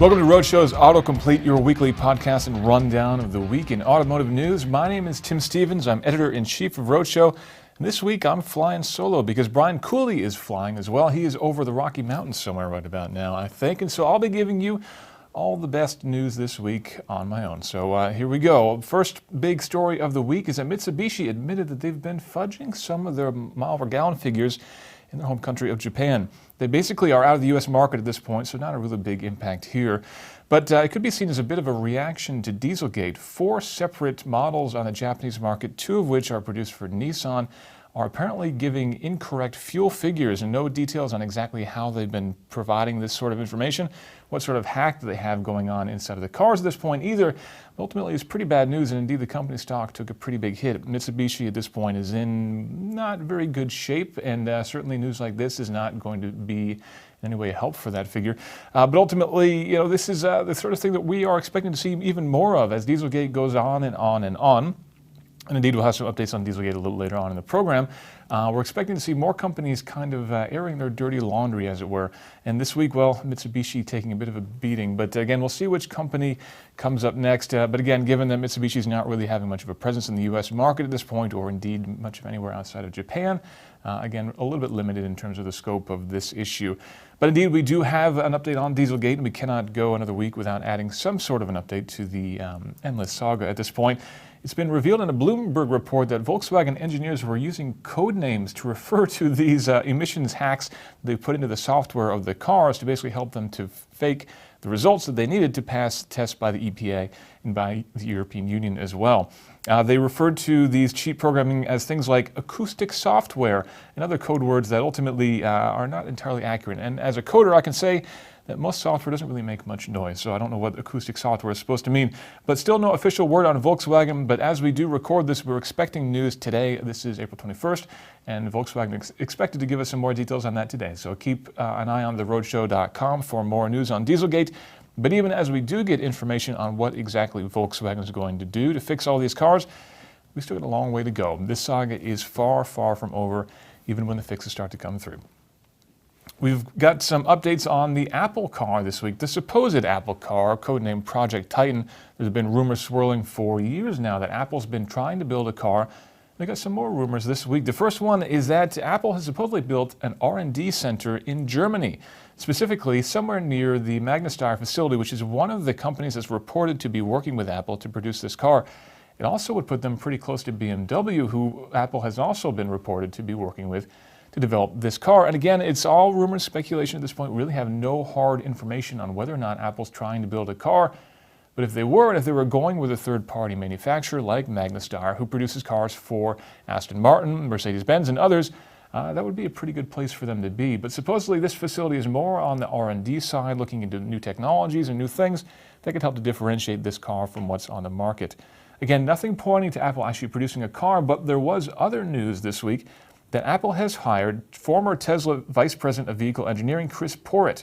Welcome to Roadshow's AutoComplete, your weekly podcast and rundown of the week in automotive news. My name is Tim Stevens. I'm editor-in-chief of Roadshow. And this week I'm flying solo because Brian Cooley is flying as well. He is over the Rocky Mountains somewhere right about now, I think. And so I'll be giving you all the best news this week on my own. So here we go. First big story of the week is that Mitsubishi admitted that they've been fudging some of their mile per gallon figures in their home country of Japan. They basically are out of the U.S. market at this point, so not a really big impact here. But it could be seen as a bit of a reaction to Dieselgate. 4 separate models on the Japanese market, 2 of which are produced for Nissan, are apparently giving incorrect fuel figures and no details on exactly how they've been providing this sort of information, what sort of hack do they have going on inside of the cars at this point either. Ultimately, it's pretty bad news, and indeed the company stock took a pretty big hit. Mitsubishi at this point is in not very good shape, and certainly news like this is not going to be in any way a help for that figure. But ultimately, this is the sort of thing that we are expecting to see even more of as Dieselgate goes on and on and on. And indeed, we'll have some updates on Dieselgate a little later on in the program. We're expecting to see more companies kind of airing their dirty laundry, as it were. And this week, well, Mitsubishi taking a bit of a beating. But again, we'll see which company comes up next. But again, given that Mitsubishi is not really having much of a presence in the U.S. market at this point, or indeed much of anywhere outside of Japan, again, a little bit limited in terms of the scope of this issue. But indeed, we do have an update on Dieselgate, and we cannot go another week without adding some sort of an update to the endless saga at this point. It's been revealed in a Bloomberg report that Volkswagen engineers were using code names to refer to these emissions hacks they put into the software of the cars to basically help them to fake the results that they needed to pass tests by the EPA and by the European Union as well. They referred to these cheat programming as things like acoustic software and other code words that ultimately are not entirely accurate. And as a coder, I can say that most software doesn't really make much noise, so I don't know what acoustic software is supposed to mean. But still no official word on Volkswagen, but as we do record this, we're expecting news today. This is April 21st, and Volkswagen expected to give us some more details on that today. So keep an eye on theroadshow.com for more news on Dieselgate. But even as we do get information on what exactly Volkswagen is going to do to fix all these cars, we still got a long way to go. This saga is far, far from over, even when the fixes start to come through. We've got some updates on the Apple car this week, the supposed Apple car, codenamed Project Titan. There's been rumors swirling for years now that Apple's been trying to build a car. We got some more rumors this week. The first one is that Apple has supposedly built an R&D center in Germany, specifically somewhere near the Magna facility, which is one of the companies that's reported to be working with Apple to produce this car. It also would put them pretty close to BMW, who Apple has also been reported to be working with to develop this car. And again, it's all rumors, speculation at this point. We really have no hard information on whether or not Apple's trying to build a car. But if they were, and if they were going with a third-party manufacturer like Magna, who produces cars for Aston Martin, Mercedes-Benz, and others, that would be a pretty good place for them to be. But supposedly this facility is more on the R&D side, looking into new technologies and new things that could help to differentiate this car from what's on the market. Again, nothing pointing to Apple actually producing a car, but there was other news this week that Apple has hired former Tesla Vice President of Vehicle Engineering, Chris Porritt.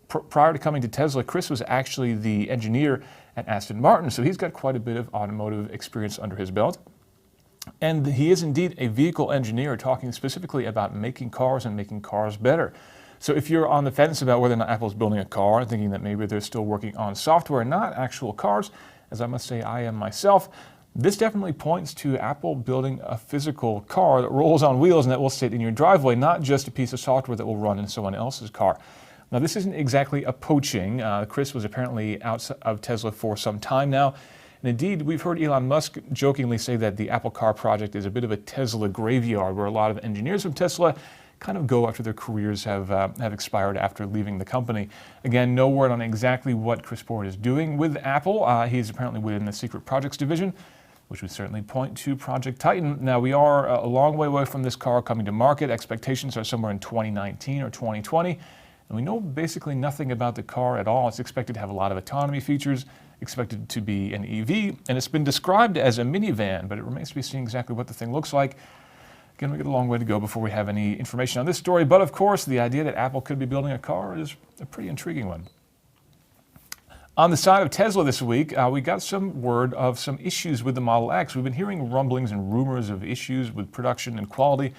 Prior to coming to Tesla, Chris was actually the engineer at Aston Martin, so he's got quite a bit of automotive experience under his belt. And he is indeed a vehicle engineer, talking specifically about making cars and making cars better. So if you're on the fence about whether or not Apple's building a car, thinking that maybe they're still working on software, not actual cars, as I must say I am myself, this definitely points to Apple building a physical car that rolls on wheels and that will sit in your driveway, not just a piece of software that will run in someone else's car. Now, this isn't exactly a poaching. Chris was apparently out of Tesla for some time now. And indeed, we've heard Elon Musk jokingly say that the Apple car project is a bit of a Tesla graveyard, where a lot of engineers from Tesla kind of go after their careers have expired after leaving the company. Again, no word on exactly what Chris Porritt is doing with Apple. He's apparently within the secret projects division, which would certainly point to Project Titan. Now, we are a long way away from this car coming to market. Expectations are somewhere in 2019 or 2020. And we know basically nothing about the car at all. It's expected to have a lot of autonomy features, expected to be an EV, and it's been described as a minivan, but it remains to be seen exactly what the thing looks like. Again, we got a long way to go before we have any information on this story, but of course, the idea that Apple could be building a car is a pretty intriguing one. On the side of Tesla this week, we got some word of some issues with the Model X. We've been hearing rumblings and rumors of issues with production and quality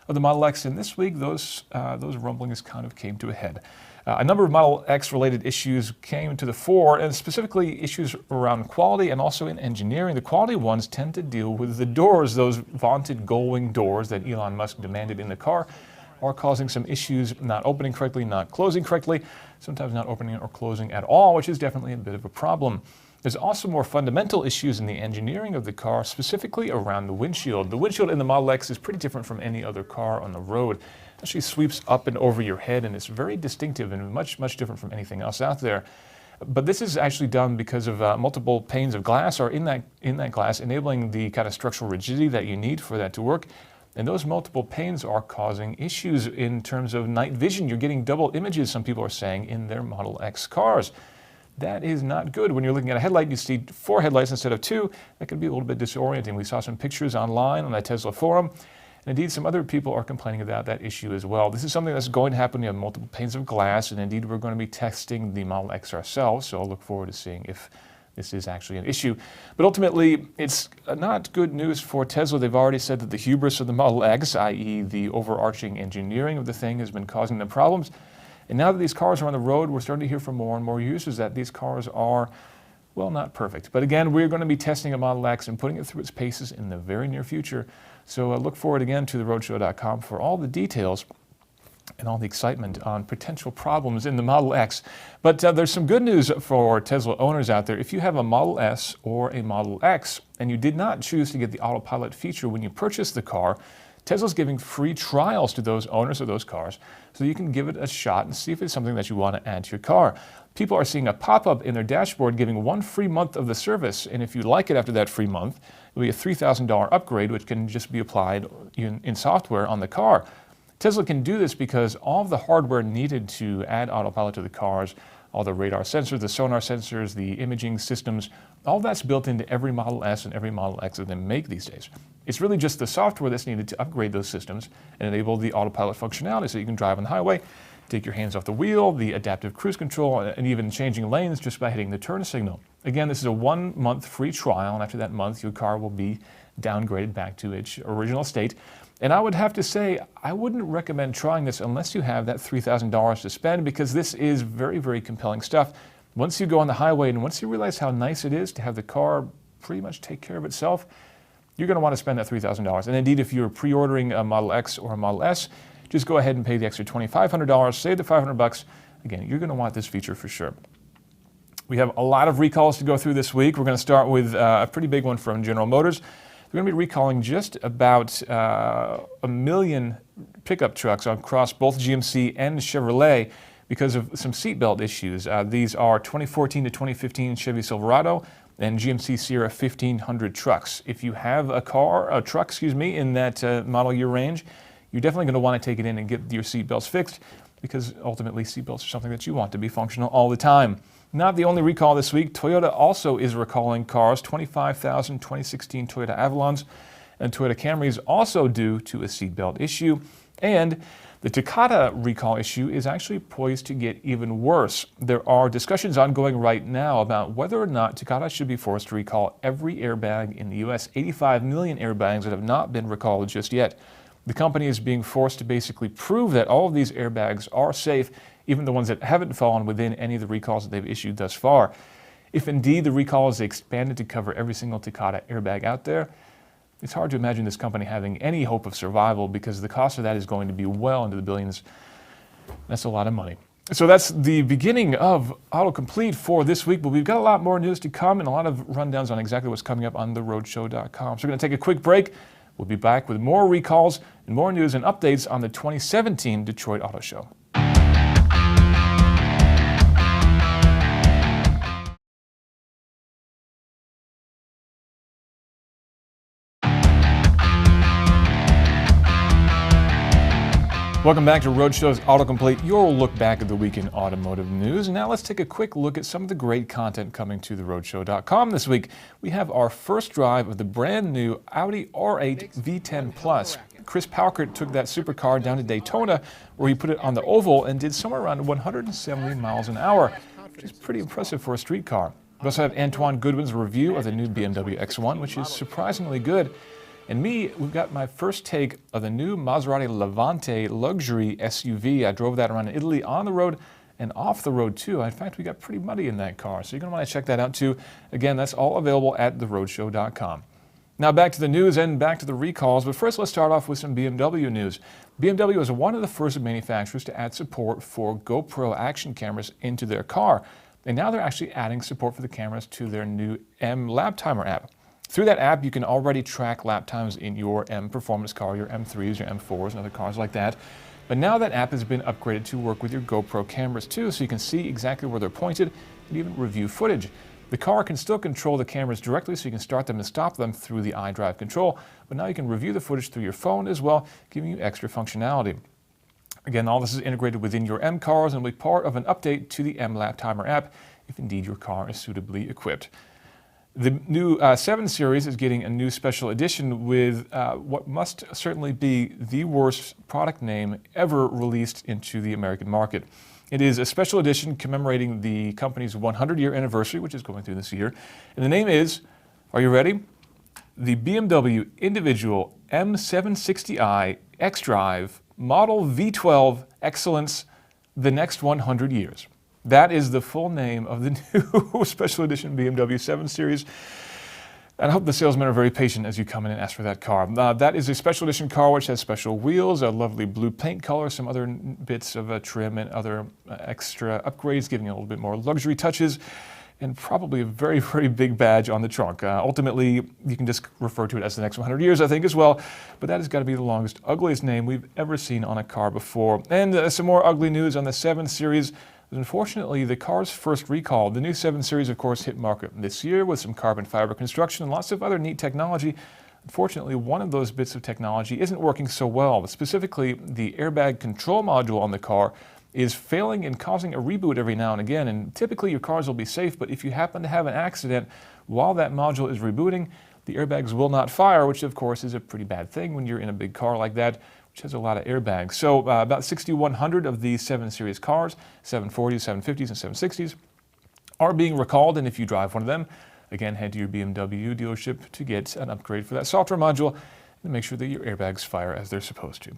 of the Model X, and this week those rumblings kind of came to a head. A number of Model X-related issues came to the fore, and specifically issues around quality and also in engineering. The quality ones tend to deal with the doors, those vaunted gull-wing doors that Elon Musk demanded in the car, are causing some issues, not opening correctly, not closing correctly, sometimes not opening or closing at all, which is definitely a bit of a problem. There's also more fundamental issues in the engineering of the car, specifically around the windshield. The windshield in the Model X is pretty different from any other car on the road. It actually sweeps up and over your head, and it's very distinctive and much, much different from anything else out there. But this is actually done because of multiple panes of glass are in that glass, enabling the kind of structural rigidity that you need for that to work. And those multiple panes are causing issues in terms of night vision. You're getting double images, some people are saying, in their Model X cars. That is not good. When you're looking at a headlight, you see 4 headlights instead of 2. That can be a little bit disorienting. We saw some pictures online on the Tesla forum, and indeed some other people are complaining about that issue as well. This is something that's going to happen. We have multiple panes of glass, and indeed we're going to be testing the Model X ourselves, so I'll look forward to seeing if this is actually an issue. But ultimately, it's not good news for Tesla. They've already said that the hubris of the Model X, i.e. the overarching engineering of the thing, has been causing them problems. And now that these cars are on the road, we're starting to hear from more and more users that these cars are, well, not perfect. But again, we're going to be testing a Model X and putting it through its paces in the very near future. So look forward again to theroadshow.com for all the details and all the excitement on potential problems in the Model X. But there's some good news for Tesla owners out there. If you have a Model S or a Model X and you did not choose to get the autopilot feature when you purchased the car, Tesla's giving free trials to those owners of those cars so you can give it a shot and see if it's something that you want to add to your car. People are seeing a pop-up in their dashboard giving 1 free month of the service, and if you like it after that free month, it'll be a $3,000 upgrade, which can just be applied in software on the car. Tesla can do this because all of the hardware needed to add autopilot to the cars, all the radar sensors, the sonar sensors, the imaging systems, all that's built into every Model S and every Model X that they make these days. It's really just the software that's needed to upgrade those systems and enable the autopilot functionality so you can drive on the highway, take your hands off the wheel, the adaptive cruise control, and even changing lanes just by hitting the turn signal. Again, this is a 1-month free trial, and after that month, your car will be downgraded back to its original state. And I would have to say, I wouldn't recommend trying this unless you have that $3,000 to spend, because this is very, very compelling stuff. Once you go on the highway and once you realize how nice it is to have the car pretty much take care of itself, you're going to want to spend that $3,000. And indeed, if you're pre-ordering a Model X or a Model S, just go ahead and pay the extra $2,500, save the $500. Again, you're going to want this feature for sure. We have a lot of recalls to go through this week. We're going to start with a pretty big one from General Motors. They're going to be recalling just about 1 million pickup trucks across both GMC and Chevrolet because of some seatbelt issues. These are 2014 to 2015 Chevy Silverado and GMC Sierra 1500 trucks. If you have a truck, in that model year range, you're definitely going to want to take it in and get your seatbelts fixed, because ultimately seatbelts are something that you want to be functional all the time. Not the only recall this week. Toyota also is recalling cars, 25,000 2016 Toyota Avalons and Toyota Camrys, also due to a seatbelt issue. And the Takata recall issue is actually poised to get even worse. There are discussions ongoing right now about whether or not Takata should be forced to recall every airbag in the U.S. 85 million airbags that have not been recalled just yet. The company is being forced to basically prove that all of these airbags are safe, even the ones that haven't fallen within any of the recalls that they've issued thus far. If indeed the recall is expanded to cover every single Takata airbag out there, it's hard to imagine this company having any hope of survival, because the cost of that is going to be well into the billions. That's a lot of money. So that's the beginning of AutoComplete for this week, but we've got a lot more news to come and a lot of rundowns on exactly what's coming up on theroadshow.com. So we're going to take a quick break. We'll be back with more recalls and more news and updates on the 2017 Detroit Auto Show. Welcome back to Roadshow's AutoComplete, your look back at the week in automotive news. And now let's take a quick look at some of the great content coming to theroadshow.com this week. We have our first drive of the brand new Audi R8 V10 Plus. Chris Pauckert took that supercar down to Daytona, where he put it on the oval and did somewhere around 170 miles an hour, which is pretty impressive for a street car. We also have Antoine Goodwin's review of the new BMW X1, which is surprisingly good. And me, we've got my first take of the new Maserati Levante luxury SUV. I drove that around in Italy on the road and off the road too. In fact, we got pretty muddy in that car, so you're going to want to check that out too. Again, that's all available at theroadshow.com. Now back to the news and back to the recalls, but first let's start off with some BMW news. BMW was one of the first manufacturers to add support for GoPro action cameras into their car. And now they're actually adding support for the cameras to their new M lap timer app. Through that app, you can already track lap times in your M performance car, your M3s, your M4s, and other cars like that. But now that app has been upgraded to work with your GoPro cameras too, so you can see exactly where they're pointed and even review footage. The car can still control the cameras directly, so you can start them and stop them through the iDrive control, but now you can review the footage through your phone as well, giving you extra functionality. Again, all this is integrated within your M cars and will be part of an update to the M lap timer app, if indeed your car is suitably equipped. The new 7 Series is getting a new special edition with what must certainly be the worst product name ever released into the American market. It is a special edition commemorating the company's 100-year anniversary, which is going through this year. And the name is, are you ready? The BMW Individual M760i xDrive Model V12 Excellence, the next 100 years. That is the full name of the new special edition BMW 7 Series. And I hope the salesmen are very patient as you come in and ask for that car. That is a special edition car which has special wheels, a lovely blue paint color, some other bits of trim and other extra upgrades, giving it a little bit more luxury touches, and probably a very, very big badge on the trunk. Ultimately, you can just refer to it as the next 100 years, I think, as well. But that has got to be the longest, ugliest name we've ever seen on a car before. And some more ugly news on the 7 Series. Unfortunately, the car's first recall. The new 7 Series, of course, hit market this year with some carbon fiber construction and lots of other neat technology. Unfortunately, one of those bits of technology isn't working so well. Specifically, the airbag control module on the car is failing and causing a reboot every now and again. And typically, your cars will be safe, but if you happen to have an accident while that module is rebooting, the airbags will not fire, which, of course, is a pretty bad thing when you're in a big car like that, which has a lot of airbags. So about 6,100 of these 7 Series cars, 740s, 750s, and 760s, are being recalled. And if you drive one of them, again, head to your BMW dealership to get an upgrade for that software module and make sure that your airbags fire as they're supposed to.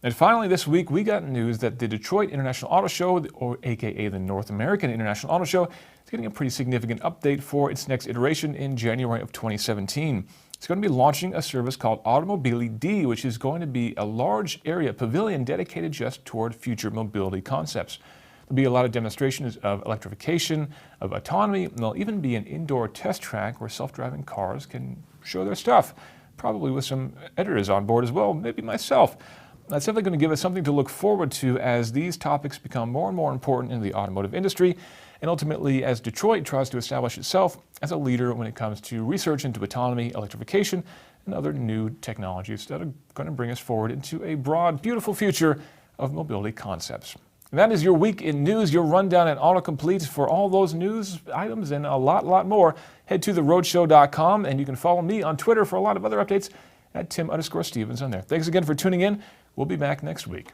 And finally, this week, we got news that the Detroit International Auto Show, or AKA the North American International Auto Show, is getting a pretty significant update for its next iteration in January of 2017. It's going to be launching a service called AutoComplete D, which is going to be a large area pavilion dedicated just toward future mobility concepts. There'll be a lot of demonstrations of electrification, of autonomy, and there'll even be an indoor test track where self-driving cars can show their stuff, probably with some editors on board as well, maybe myself. That's definitely going to give us something to look forward to as these topics become more and more important in the automotive industry, and ultimately as Detroit tries to establish itself as a leader when it comes to research into autonomy, electrification, and other new technologies that are going to bring us forward into a broad, beautiful future of mobility concepts. And that is your week in news, your rundown at AutoComplete. For all those news items and a lot more, head to theroadshow.com, and you can follow me on Twitter for a lot of other updates at Tim_Stevens on there. Thanks again for tuning in. We'll be back next week.